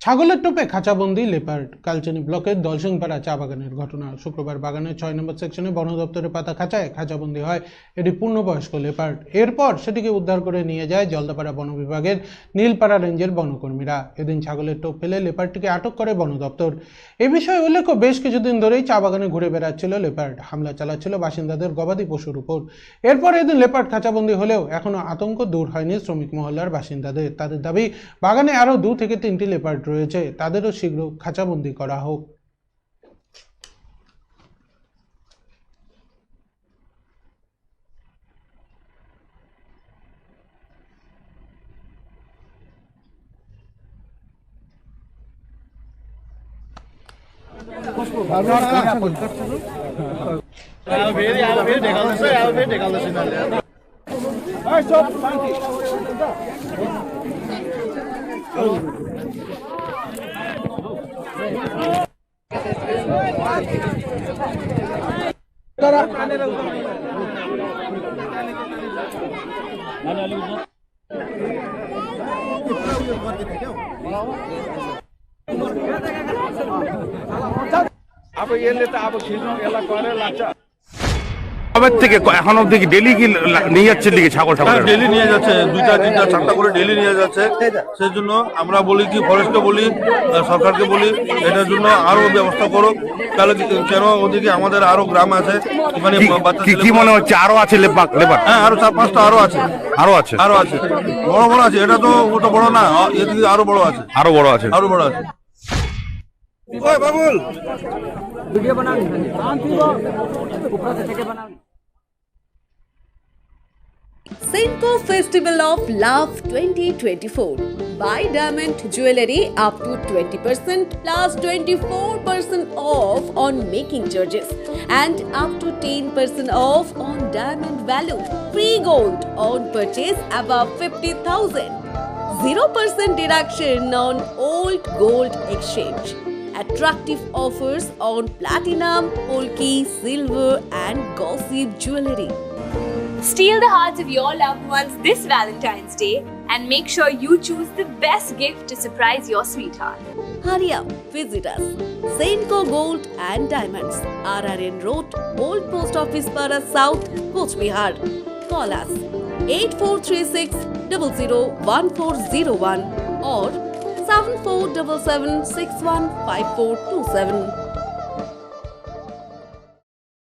ছাগলের টোপে খাঁচাবন্দি লেপার্ড। কালচিনি ব্লকের দলসিংপাড়া চা বাগানের ঘটনা। শুক্রবার বাগানের 6 নম্বর সেকশনে বন দপ্তরের পাতা খাঁচায় খাঁচাবন্দি হয় এটি পূর্ণবয়স্ক লেপার্ড। এরপর সেটিকে উদ্ধার করে নিয়ে যায় জলদাপাড়া বন বিভাগের নীলপাড়া রেঞ্জের বনকর্মীরা। এদিন ছাগলের টোপ ফেলে লেপার্ডটিকে আটক করে বন দপ্তর। এ বিষয়ে উল্লেখ্য, বেশ কিছুদিন ধরেই চা বাগানে ঘুরে বেড়াচ্ছিল লেপার্ড। হামলা চালাচ্ছিল বাসিন্দাদের গবাদি পশুর উপর। এরপর এদিন লেপার্ড খাঁচাবন্দি হলেও এখনো আতঙ্ক দূর হয়নি শ্রমিক মহল্লার বাসিন্দাদের। তাদের দাবি, বাগানে আরও 2 থেকে 3টি লেপার্ড রয়েছে, তাদেরও শীঘ্র খাঁচাবন্দি করা হোক। থেকে এখন অব্দি কি ডেলি কি নিয়ে যাচ্ছে দিকে ছাগল ঠাকুর? ডেলি নিয়ে যাচ্ছে, 2টা 3টা 4টা করে ডেলি নিয়ে যাচ্ছে। সেই জন্য আমরা বলি কি, ফরেস্টকে বলি, সরকারকে বলি, এটার জন্য আরো ব্যবস্থা করো। তাহলে কেন ওদিকে আমাদের আরো গ্রাম আছে, মানে কি মনে হচ্ছে আরো আছে লেপার্ড? হ্যাঁ, আরো 4-5টা আরো আছে, আরো আছে, আরো আছে, বড় বড় আছে। এটা তো ওটা বড় না, এদিকে আরো বড় আছে, আরো বড় আছে, আরো বড় আছে। ওই বাবুল ভিডিও বানাও, উপর থেকে বানাও। Senco Festival of Love 2024. Buy diamond jewelry up to 20% plus 24% off on making charges and up to 10% off on diamond value. Free gold on purchase above 50,000. 0% deduction on old gold exchange. Attractive offers on platinum, polki, silver and gossip jewelry. Steal the hearts of your loved ones this Valentine's Day and make sure you choose the best gift to surprise your sweetheart. Hurry up, visit us. Senco Gold and Diamonds, RRN Road, Old Post Office Para South, Coach Bihar. Call us 8436 001401 or 7477 615427.